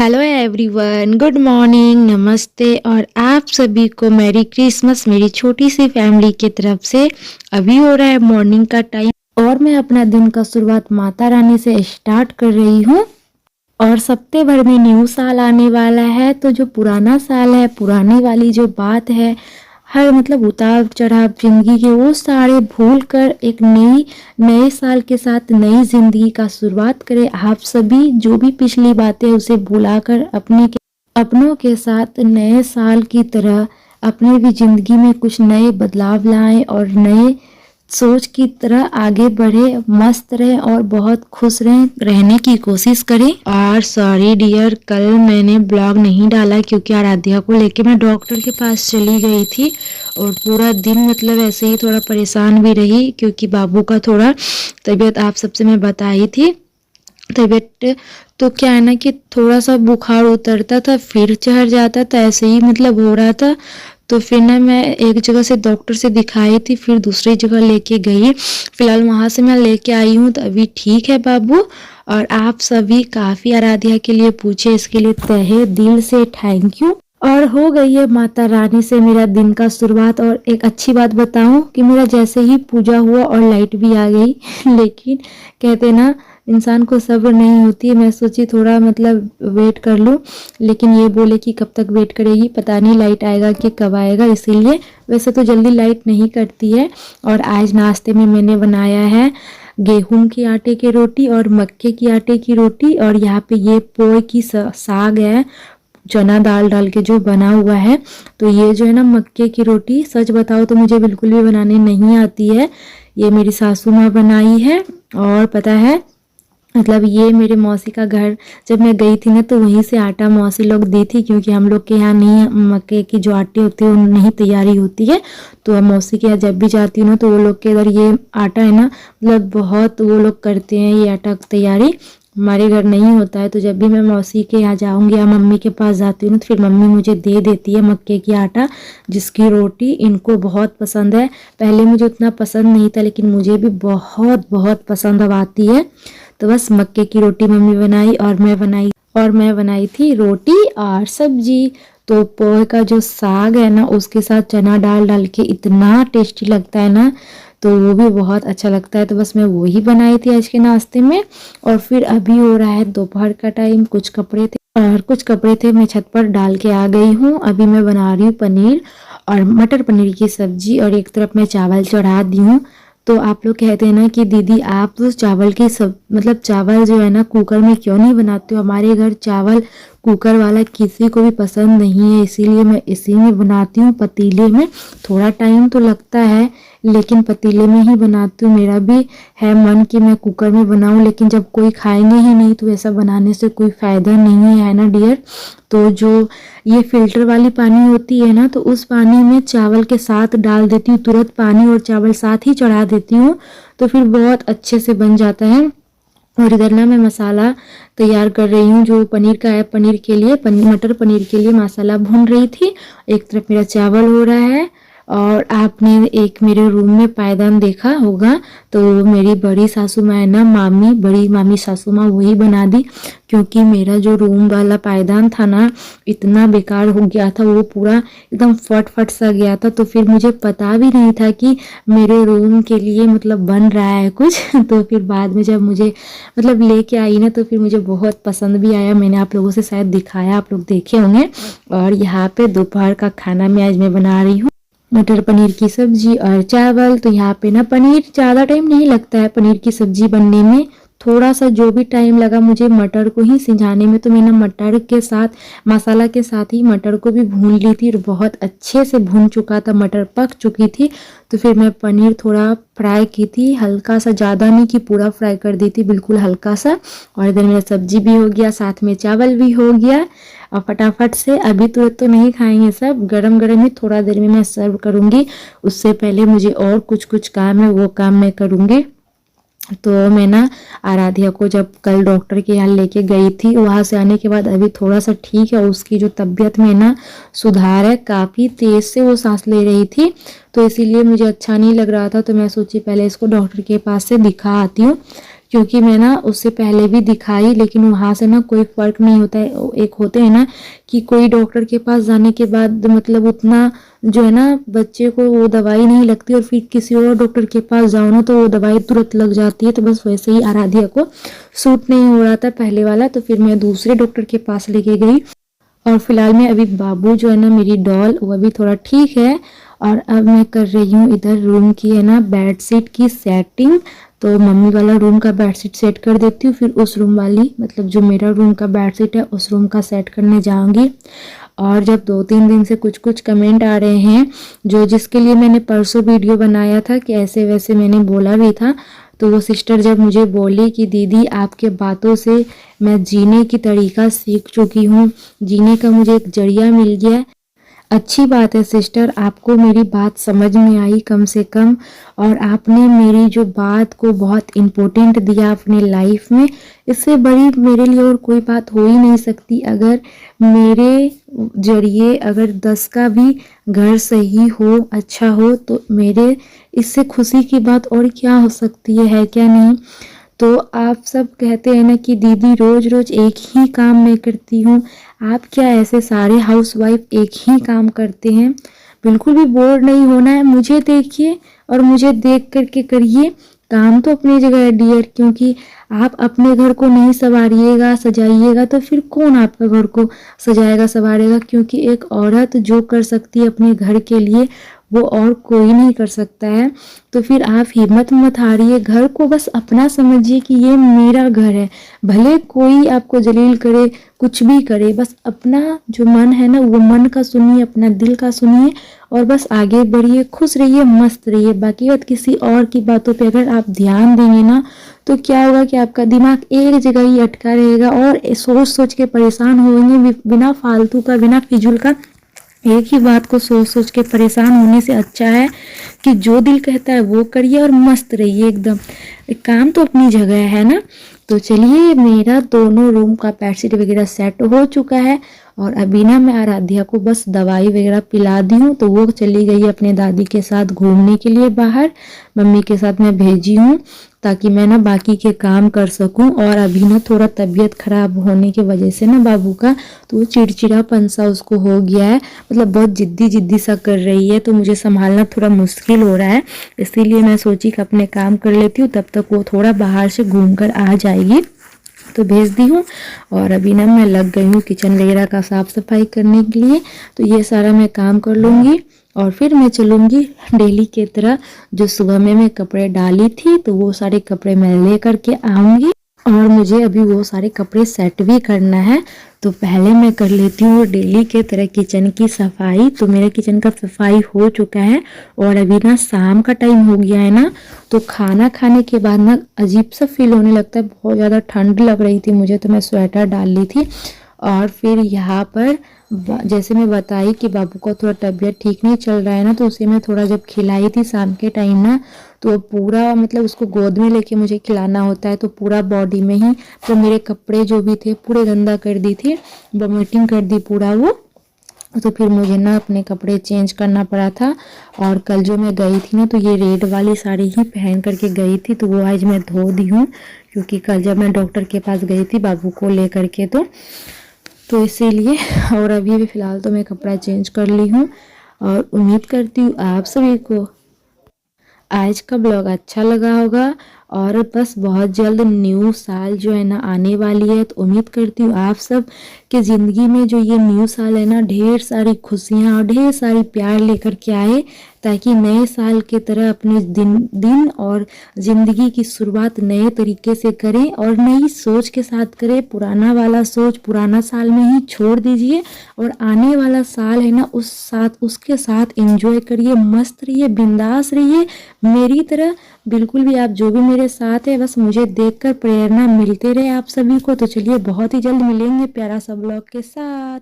Hello everyone, good morning, नमस्ते और आप सभी को मैरी क्रिसमस मेरी छोटी सी फैमिली की तरफ से। अभी हो रहा है मॉर्निंग का टाइम और मैं अपना दिन का शुरुआत माता रानी से स्टार्ट कर रही हूँ। और सप्ते भर में न्यू साल आने वाला है, तो जो पुराना साल है, पुरानी वाली जो बात है, हर मतलब उतार चढ़ाव जिंदगी के वो सारे भूल कर एक नए साल के साथ नई जिंदगी का शुरुआत करें। आप सभी जो भी पिछली बातें उसे भुलाकर अपनों के साथ नए साल की तरह अपने भी जिंदगी में कुछ नए बदलाव लाएं और नए सोच की तरह आगे बढ़े, मस्त रहे और बहुत खुश रहने की कोशिश करें। और सॉरी डियर, कल मैंने ब्लॉग नहीं डाला क्योंकि आराध्या को लेके मैं डॉक्टर के पास चली गई थी और पूरा दिन मतलब ऐसे ही थोड़ा परेशान भी रही क्योंकि बाबू का थोड़ा तबीयत आप सबसे मैं बताई थी। तबीयत तो क्या है ना कि थोड़ा सा बुखार उतरता था फिर चढ़ जाता था, ऐसे ही मतलब हो रहा था। तो फिर ना मैं एक जगह से डॉक्टर से दिखाई थी, फिर दूसरी जगह लेके गई, फिलहाल वहां से मैं लेके आई हूँ, तो अभी ठीक है बाबू। और आप सभी काफ़ी आराध्या के लिए पूछे, इसके लिए तहे दिल से थैंक यू। और हो गई है माता रानी से मेरा दिन का शुरुआत। और एक अच्छी बात बताऊं कि मेरा जैसे ही पूजा हुआ और लाइट भी आ गई लेकिन कहते ना इंसान को सब्र नहीं होती है, मैं सोची थोड़ा मतलब वेट कर लूं, लेकिन ये बोले कि कब तक वेट करेगी, पता नहीं लाइट आएगा कि कब आएगा, इसीलिए वैसे तो जल्दी लाइट नहीं करती है। और आज नाश्ते में मैंने बनाया है गेहूं के आटे की रोटी और मक्के की आटे की रोटी, और यहाँ पे ये पोए की साग है, चना दाल डाल के जो बना हुआ है। तो ये जो है ना मक्के की रोटी, सच बताओ तो मुझे बिल्कुल भी बनाने नहीं आती है, ये मेरी सासू माँ बनाई है। और पता है मतलब ये मेरे मौसी का घर, जब मैं गई थी ना तो वहीं से आटा मौसी लोग दी थी, क्योंकि हम लोग के यहाँ नहीं मक्के की जो आटे होते हैं उन नहीं तैयारी होती है। तो अब मौसी के यहाँ जब भी जाती हूँ ना तो वो लोग के इधर ये आटा है ना मतलब बहुत वो लोग करते हैं ये आटा तैयारी, हमारे घर नहीं होता है। तो जब भी मैं मौसी के यहाँ जाऊँगी या मम्मी के पास जाती हूँ ना तो फिर मम्मी मुझे दे देती है मक्के की आटा, जिसकी रोटी इनको बहुत पसंद है। पहले मुझे उतना पसंद नहीं था लेकिन मुझे भी बहुत बहुत पसंद अब आती है। तो बस मक्के की रोटी मम्मी बनाई और मैं बनाई थी रोटी और सब्जी। तो पोहे का जो साग है ना उसके साथ चना दाल डाल के इतना टेस्टी लगता है ना, तो वो भी बहुत अच्छा लगता है। तो बस मैं वही बनाई थी आज के नाश्ते में। और फिर अभी हो रहा है दोपहर का टाइम, कुछ कपड़े थे मैं छत पर डाल के आ गई हूँ। अभी मैं बना रही हूँ पनीर और मटर पनीर की सब्जी, और एक तरफ मैं चावल चढ़ा दी हूँ। तो आप लोग कहते हैं ना कि दीदी आप तो चावल की सब मतलब चावल जो है ना कुकर में क्यों नहीं बनाते हो। हमारे घर चावल कुकर वाला किसी को भी पसंद नहीं है, इसीलिए मैं इसी में बनाती हूँ, पतीले में। थोड़ा टाइम तो लगता है लेकिन पतीले में ही बनाती हूँ। मेरा भी है मन कि मैं कुकर में बनाऊँ, लेकिन जब कोई खाएंगे ही नहीं तो ऐसा बनाने से कोई फ़ायदा नहीं है ना डियर। तो जो ये फिल्टर वाली पानी होती है ना तो उस पानी में चावल के साथ डाल देती हूँ, तुरंत पानी और चावल साथ ही चढ़ा देती हूँ, तो फिर बहुत अच्छे से बन जाता है। और इधर ना मैं मसाला तैयार कर रही हूँ जो पनीर का है, मटर पनीर के लिए मसाला भून रही थी। एक तरफ मेरा चावल हो रहा है। और आपने एक मेरे रूम में पायदान देखा होगा, तो मेरी बड़ी सासू माँ है ना, बड़ी मामी सासू माँ वही बना दी, क्योंकि मेरा जो रूम वाला पायदान था ना इतना बेकार हो गया था, वो पूरा एकदम फट सा गया था। तो फिर मुझे पता भी नहीं था कि मेरे रूम के लिए मतलब बन रहा है कुछ तो फिर बाद में जब मुझे मतलब लेके आई ना तो फिर मुझे बहुत पसंद भी आया। मैंने आप लोगों से शायद दिखाया, आप लोग देखे होंगे। और यहाँ पे दोपहर का खाना में आज मैं बना रही हूँ मटर पनीर की सब्जी और चावल। तो यहाँ पे ना पनीर ज़्यादा टाइम नहीं लगता है पनीर की सब्जी बनने में, थोड़ा सा जो भी टाइम लगा मुझे मटर को ही सिझाने में, तो मैंने मटर के साथ मसाला के साथ ही मटर को भी भून ली थी और बहुत अच्छे से भून चुका था, मटर पक चुकी थी। तो फिर मैं पनीर थोड़ा फ्राई की थी, हल्का सा, ज़्यादा नहीं कि पूरा फ्राई कर दी थी, बिल्कुल हल्का सा। और इधर मेरा सब्जी भी हो गया, साथ में चावल भी हो गया। और फटाफट से, अभी तुरंत तो नहीं खाएंगे, सब गरम गरम ही थोड़ा देर में मैं सर्व करूँगी। उससे पहले मुझे और कुछ काम है, वो काम मैं करूँगी। तो मैं ना आराध्या को जब कल डॉक्टर के यहाँ लेके गई थी, वहाँ से आने के बाद अभी थोड़ा सा ठीक है, उसकी जो तबीयत में ना सुधार है, काफ़ी तेज़ से वो सांस ले रही थी, तो इसीलिए मुझे अच्छा नहीं लग रहा था। तो मैं सोची पहले इसको डॉक्टर के पास से दिखा आती हूँ, क्योंकि मैं ना उससे पहले भी दिखाई, लेकिन वहाँ से ना कोई फ़र्क नहीं होता है। एक होते हैं ना कि कोई डॉक्टर के पास जाने के बाद मतलब उतना जो है ना बच्चे को वो दवाई नहीं लगती, और फिर किसी और डॉक्टर के पास जाओ ना तो वो दवाई तुरंत लग जाती है। तो बस वैसे ही आराध्या को सूट नहीं हो रहा था पहले वाला, तो फिर मैं दूसरे डॉक्टर के पास लेके गई। और फिलहाल में अभी बाबू जो है ना मेरी डॉल, वो अभी थोड़ा ठीक है। और अब मैं कर रही हूँ इधर रूम की है ना बेडशीट की सेटिंग। तो मम्मी वाला रूम का बेडशीट सेट कर देती हूँ, फिर उस रूम वाली मतलब जो मेरा रूम का बेडशीट है उस रूम का सेट करने जाऊंगी। और जब 2-3 दिन से कुछ कुछ कमेंट आ रहे हैं, जो जिसके लिए मैंने परसों वीडियो बनाया था कि ऐसे वैसे मैंने बोला भी था, तो वो सिस्टर जब मुझे बोली कि दीदी आपके बातों से मैं जीने की तरीका सीख चुकी हूँ, जीने का मुझे एक जरिया मिल गया। अच्छी बात है सिस्टर, आपको मेरी बात समझ में आई कम से कम, और आपने मेरी जो बात को बहुत इम्पोर्टेंट दिया अपने लाइफ में। इससे बड़ी मेरे लिए और कोई बात हो ही नहीं सकती। अगर मेरे जरिए अगर 10 का भी घर सही हो, अच्छा हो, तो मेरे इससे खुशी की बात और क्या हो सकती है क्या नहीं। तो आप सब कहते हैं ना कि दीदी रोज रोज एक ही काम मैं करती हूँ, आप क्या ऐसे सारे हाउसवाइफ एक ही काम करते हैं? बिल्कुल भी बोर नहीं होना है। मुझे देखिए और मुझे देख करके करिए। काम तो अपनी जगह है डियर, क्योंकि आप अपने घर को नहीं संवारिएगा सजाइएगा तो फिर कौन आपका घर को सजाएगा संवारेगा? क्योंकि एक औरत जो कर सकती है अपने घर के लिए वो और कोई नहीं कर सकता है। तो फिर आप हिम्मत मत हारिए, घर को बस अपना समझिए कि ये मेरा घर है। भले कोई आपको जलील करे, कुछ भी करे, बस अपना जो मन है ना वो मन का सुनिए, अपना दिल का सुनिए और बस आगे बढ़िए, खुश रहिए, मस्त रहिए। बाकी बात किसी और की बातों पे अगर आप ध्यान देंगे ना तो क्या होगा कि आपका दिमाग एक जगह ही अटका रहेगा और सोच सोच के परेशान होंगे बिना फालतू का, बिना फिजूल का। एक ही बात को सोच सोच के परेशान होने से अच्छा है कि जो दिल कहता है वो करिए और मस्त रहिए एकदम। काम तो अपनी जगह है ना। तो चलिए, मेरा दोनों रूम का बेडशीट वगैरह सेट हो चुका है और अभी ना मैं आराध्या को बस दवाई वगैरह पिला दी हूँ, तो वो चली गई अपने दादी के साथ घूमने के लिए बाहर। मम्मी के साथ मैं भेजी हूँ ताकि मैं ना बाकी के काम कर सकूं। और अभी ना थोड़ा तबीयत खराब होने की वजह से ना बाबू का, तो वो चिड़चिड़ापन सा उसको हो गया है, मतलब बहुत जिद्दी जिद्दी सा कर रही है, तो मुझे संभालना थोड़ा मुश्किल हो रहा है। इसीलिए मैं सोची कि अपने काम कर लेती हूँ, तब तक वो थोड़ा बाहर से घूम कर आ जाएगी। तो भेज दी हूँ और अभी ना मैं लग गई हूँ किचन वगैरह का साफ सफाई करने के लिए। तो ये सारा मैं काम कर लूँगी और फिर मैं चलूँगी डेली के तरह। जो सुबह में मैं कपड़े डाली थी तो वो सारे कपड़े मैं ले करके आऊँगी और मुझे अभी वो सारे कपड़े सेट भी करना है। तो पहले मैं कर लेती हूँ डेली के तरह किचन की सफाई। तो मेरे किचन का सफाई हो चुका है और अभी ना शाम का टाइम हो गया है ना, तो खाना खाने के बाद ना अजीब सा फील होने लगता है। बहुत ज़्यादा ठंड लग रही थी मुझे, तो मैं स्वेटर डाल ली थी। और फिर यहाँ पर जैसे मैं बताई कि बाबू का थोड़ा तबीयत ठीक नहीं चल रहा है ना, तो उसे मैं थोड़ा जब खिलाई थी शाम के टाइम ना, तो पूरा मतलब उसको गोद में लेके मुझे खिलाना होता है, तो पूरा बॉडी में ही तो मेरे कपड़े जो भी थे पूरे गंदा कर दी थी, वॉमिटिंग कर दी पूरा वो। तो फिर मुझे ना अपने कपड़े चेंज करना पड़ा था। और कल जो मैं गई थी ना, तो ये रेड वाली साड़ी ही पहन करके गई थी, तो वो आज मैं धो दी हूँ, क्योंकि कल जब मैं डॉक्टर के पास गई थी बाबू को ले करके तो इसीलिए। और अभी भी फ़िलहाल तो मैं कपड़ा चेंज कर ली हूँ और उम्मीद करती हूँ आप सभी को आज का ब्लॉग अच्छा लगा होगा। और बस बहुत जल्द न्यू साल जो है ना आने वाली है, तो उम्मीद करती हूँ आप सब के ज़िंदगी में जो ये न्यू साल है ना ढेर सारी खुशियाँ और ढेर सारी प्यार लेकर के आए, ताकि नए साल के तरह अपने दिन और ज़िंदगी की शुरुआत नए तरीके से करें और नई सोच के साथ करें। पुराना वाला सोच पुराना साल में ही छोड़ दीजिए और आने वाला साल है ना उसके साथ एंजॉय करिए, मस्त रहिए, बिंदास रहिए मेरी तरह। बिल्कुल भी आप जो भी मेरे साथ है, बस मुझे देखकर प्रेरणा मिलते रहे आप सभी को। तो चलिए, बहुत ही जल्द मिलेंगे प्यारा सा ब्लॉग के साथ।